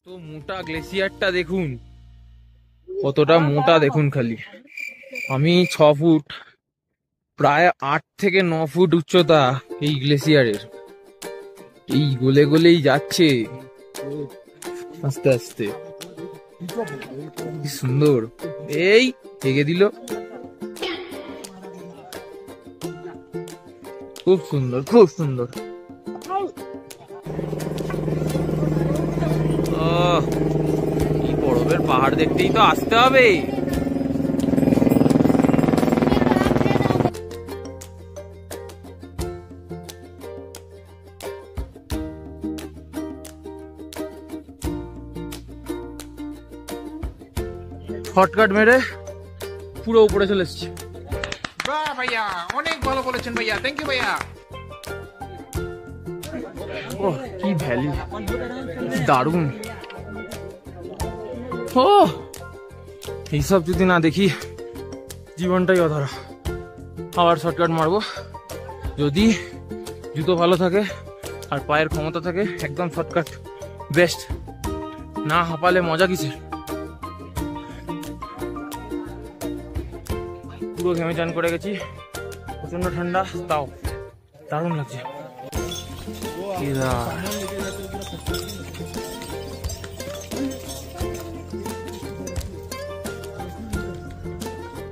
তো মোটা গ্লেসিয়ারটা দেখুন, কতটা মোটা দেখুন খালি। আমি 6 ফুট, প্রায় 8 থেকে 9 ফুট উচ্চতা এই গ্লেসিয়ারের। এই গলে গলেই যাচ্ছে আস্তে আস্তে, কি সুন্দর। এই হেগে দিল, খুব সুন্দর খুব সুন্দর। কি বরফের পাহাড় দেখতেই তো আসতে হবে। শর্টকাট মেরে পুরো উপরে চলে এসেছি। বাহ ভাইয়া, অনেক ভালো বলেছেন ভাইয়া, থ্যাংক ইউ ভাইয়া। ও কি ভ্যালি, দারুণ। ও এইসব যদি না দেখি জীবনটাই অধরা। আবার শর্টকাট মারবো, যদি জুতো ভালো থাকে আর পায়ের ক্ষমতা থাকে একদম শর্টকাট বেস্ট। না হাঁপালে মজা কিসের। পুরো ঘেমে চান করে গেছি, প্রচন্ড ঠান্ডা, তাও দারুণ লাগছে।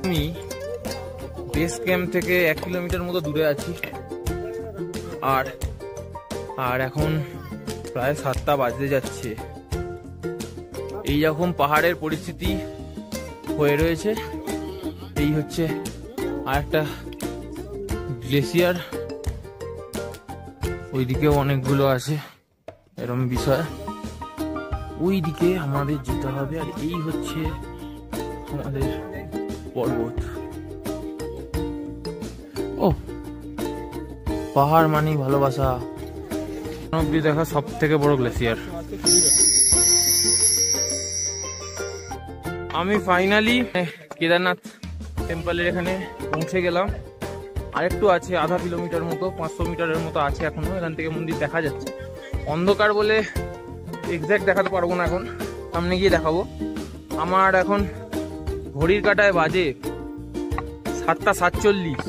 আমি বেস ক্যাম্প থেকে 1 কিলোমিটার মতো দূরে আছি, আর এখন প্রায় 7টা বাজতে যাচ্ছে। এই রকম পাহাড়ের পরিস্থিতি হয়ে রয়েছে। এই হচ্ছে আর একটা গ্লেসিয়ার, ওইদিকেও অনেকগুলো আছে এরকম বিষয়। ওই দিকে আমাদের যেতে হবে, আর এই হচ্ছে আমাদের পর্বত। ও পাহাড় মানেই ভালোবাসা। অব্দি দেখা সব থেকে বড় গ্লেসিয়ার। আমি ফাইনালি কেদারনাথ টেম্পলের এখানে পৌঁছে গেলাম। আরেকটু আছে, আধা কিলোমিটার মতো, 500 মিটারের মতো আছে এখনো। এখান থেকে মন্দির দেখা যাচ্ছে, অন্ধকার বলে এক্সাক্ট দেখাতে পারবো না, এখন সামনে গিয়ে দেখাবো। আমার এখন ঘড়ির কাঁটায় বাজে 7টা 47।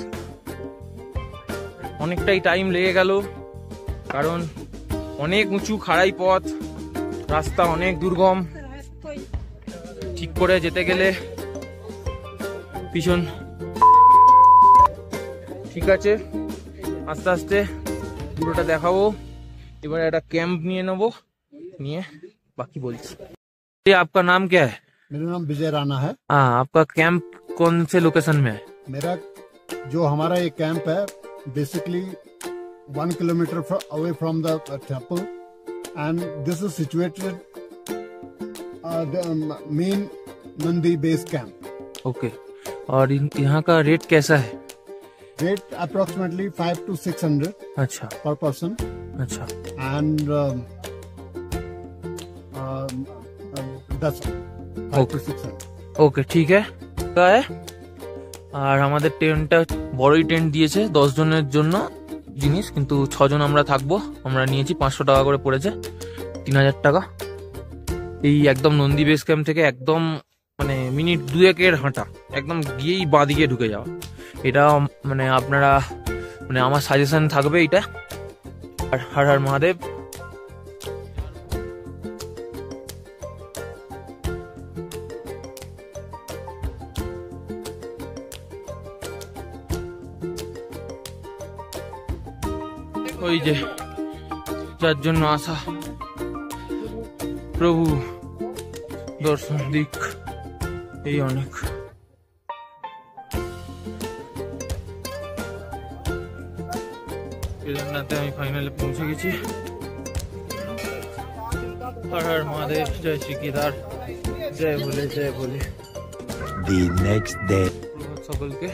অনেকটাই টাইম লেগে গেল, কারণ অনেক উঁচু খাড়াই পথ, রাস্তা অনেক দুর্গম। ঠিক করে যেতে গেলে পিছন। ঠিক আছে, আস্তে আস্তে পুরোটা দেখাবো। এবার একটা ক্যাম্প নিয়ে নেবো, নিয়ে बाकी बोलिए। ये आपका नाम क्या है? मेरा नाम विजय राणा है। हाँ, आपका कैंप कौन से लोकेशन में है? मेरा जो हमारा ये कैंप है basically 1 kilometre away from the temple and this is situated the main Nandi base camp. Okay, और यहाँ का रेट कैसा है? रेट अप्रोक्सीमेटली 500 to 600 अच्छा पर पर्सन। अच्छा, एंड 10 5 to 600। ওকে ঠিক আছে। আর আমাদের টেন্টটা বড়ই টেন্ট দিয়েছে 10 জনের জন্য জিনিস, কিন্তু 6 জন আমরা থাকবো। আমরা নিয়েছি 500 টাকা করে পড়েছে, 3000 টাকা। এই একদম নন্দী বেস ক্যাম্প থেকে একদম মানে মিনিট 2-1 হাঁটা, একদম গিয়েই বাঁ দিকে ঢুকে যাওয়া। এটা মানে আপনারা মানে আমার সাজেশন থাকবে এটা। আর হর হর মহাদেব। ওই যে যার জন্য আসা, প্রভু দর্শন দিক, এই অনেক। কেদারনাথে আমি ফাইনালে পৌঁছে গেছি। হর হর মহাদেব, জয় শ্রী কেদার, জয় ভোলে জয় ভোলে। The next day সকলকে।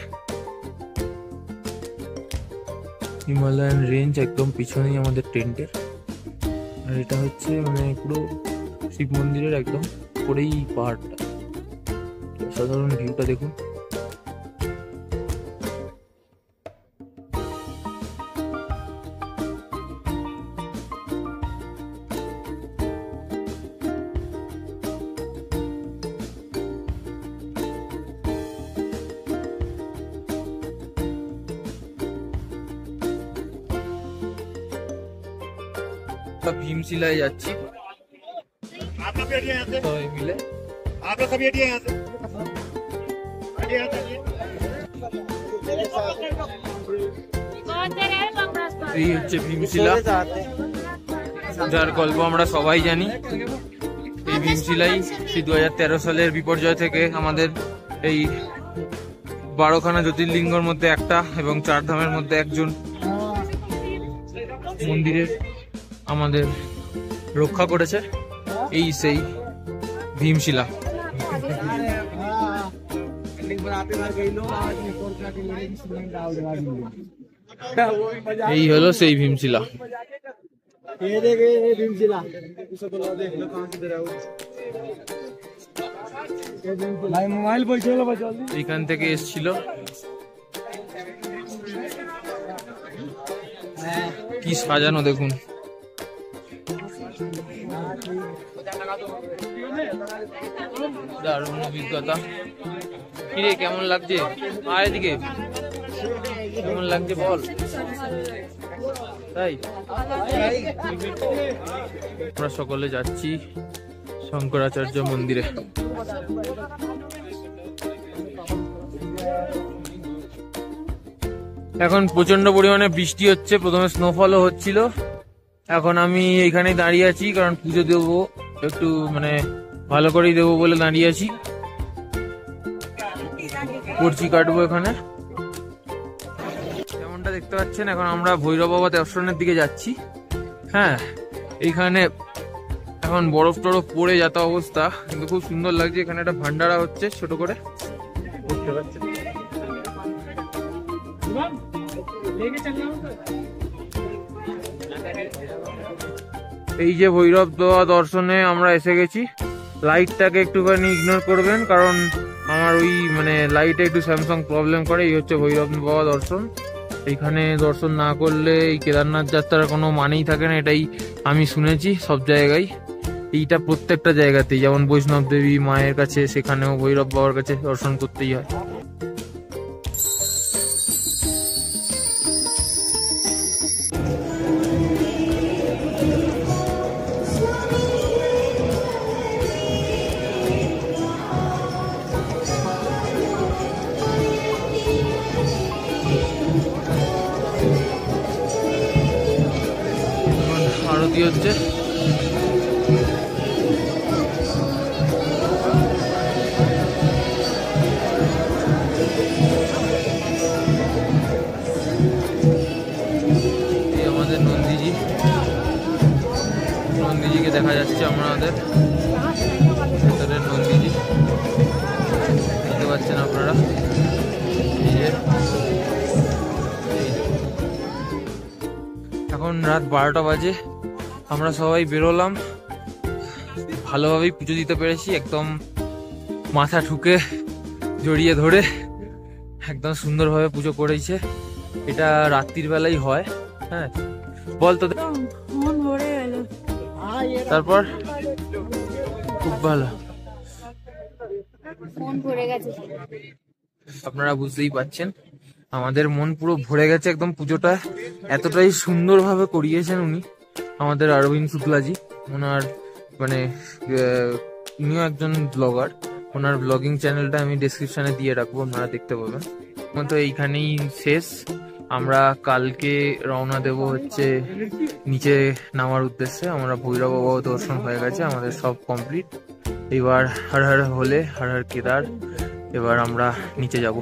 হিমালয়ান রেঞ্জ একদম পিছনেই আমাদের টেন্টের, আর এটা হচ্ছে মানে পুরো শিব মন্দিরের একদম পরেই পাহাড়টা। সাধারণ ভিউটা দেখুন। আমরা ভীমশিলায় যাচ্ছি সবাই মিলে। এই হচ্ছে ভীমশিলা, যার গল্প আমরা সবাই জানি। এই ভীমশিলাই সেই 2013 সালের বিপর্যয় থেকে আমাদের এই 12খানা জ্যোতির্লিঙ্গর মধ্যে একটা এবং 4 ধামের মধ্যে একজন মন্দিরের আমাদের রক্ষা করেছে। এই সেই ভীমশিলা। এই হলো সেই ভীমশিলা। এখান থেকে এসছিল। কি সাজানো দেখুন। দারুণ অভিজ্ঞতা। কিরে কেমন লাগছে? আয় এদিকে, কেমন লাগছে বল। তাই আমরা সকলে যাচ্ছি শঙ্করাচার্য মন্দিরে। এখন প্রচন্ড পরিমাণে বৃষ্টি হচ্ছে, প্রথমে স্নোফলও হচ্ছিল। এখন আমি এইখানে দাঁড়িয়ে আছি কারণ পুজো দেবো, একটু মানে ভালো করেই দেবো বলে দাঁড়িয়ে আছি। কর্চি কাটবো এখানে। যেমনটা দেখতে পাচ্ছেন এখন আমরা ভৈরব বাবা দর্শনের দিকে যাচ্ছি। হ্যাঁ, এইখানে এখন বরফ টরফ পড়ে যাতা অবস্থা, কিন্তু খুব সুন্দর লাগছে। এখানে একটা ভান্ডারা হচ্ছে ছোট করে, দেখতে পাচ্ছেন। এই যে ভৈরব বাবা দর্শনে আমরা এসে গেছি। লাইটটাকে একটুখানি ইগনোর করবেন কারণ আমার ওই মানে লাইটে একটু স্যামসাং প্রবলেম করে। এই হচ্ছে ভৈরব বাবা দর্শন। এইখানে দর্শন না করলে এই কেদারনাথ যাত্রার কোনো মানেই থাকে না, এটাই আমি শুনেছি সব জায়গায়। এইটা প্রত্যেকটা জায়গাতেই, যেমন বৈষ্ণব দেবী মায়ের কাছে, সেখানেও ভৈরব বাবার কাছে দর্শন করতেই হয়। আরতি হচ্ছে। আমাদের নন্দীজিকে দেখা যাচ্ছে আমাদের ভেতরের নন্দীজি, দেখতে পাচ্ছেন আপনারা। এখন রাত 12টা বাজে, আমরা সবাই বেরোলাম। ভালোভাবেই পুজো দিতে পেরেছি, একদম মাথা ঠুকে জড়িয়ে ধরে একদম সুন্দরভাবে পুজো করেছে। এটা রাত্রির বেলাই হয়। হ্যাঁ বল তো, তারপর খুব ভালো। আপনারা বুঝতেই পাচ্ছেন আমাদের মন পুরো ভরে গেছে একদম। পুজোটা এতটাই সুন্দরভাবে করিয়েছেন উনি, আমাদের অরবিন্দ শুক্লাজি। ওনার মানে উনিও একজন ব্লগার, ওনার ব্লগিং চ্যানেলটা আমি ডেসক্রিপশনে দিয়ে রাখবো, আপনারা দেখতে পাবেন। তো এইখানেই শেষ। আমরা কালকে রওনা দেব হচ্ছে নিচে নামার উদ্দেশ্যে। আমরা ভৈরব বাবা দর্শন হয়ে গেছে, আমাদের সব কমপ্লিট। এবার হর হর হলে, হর হর কেদার। এবার আমরা নিচে যাব।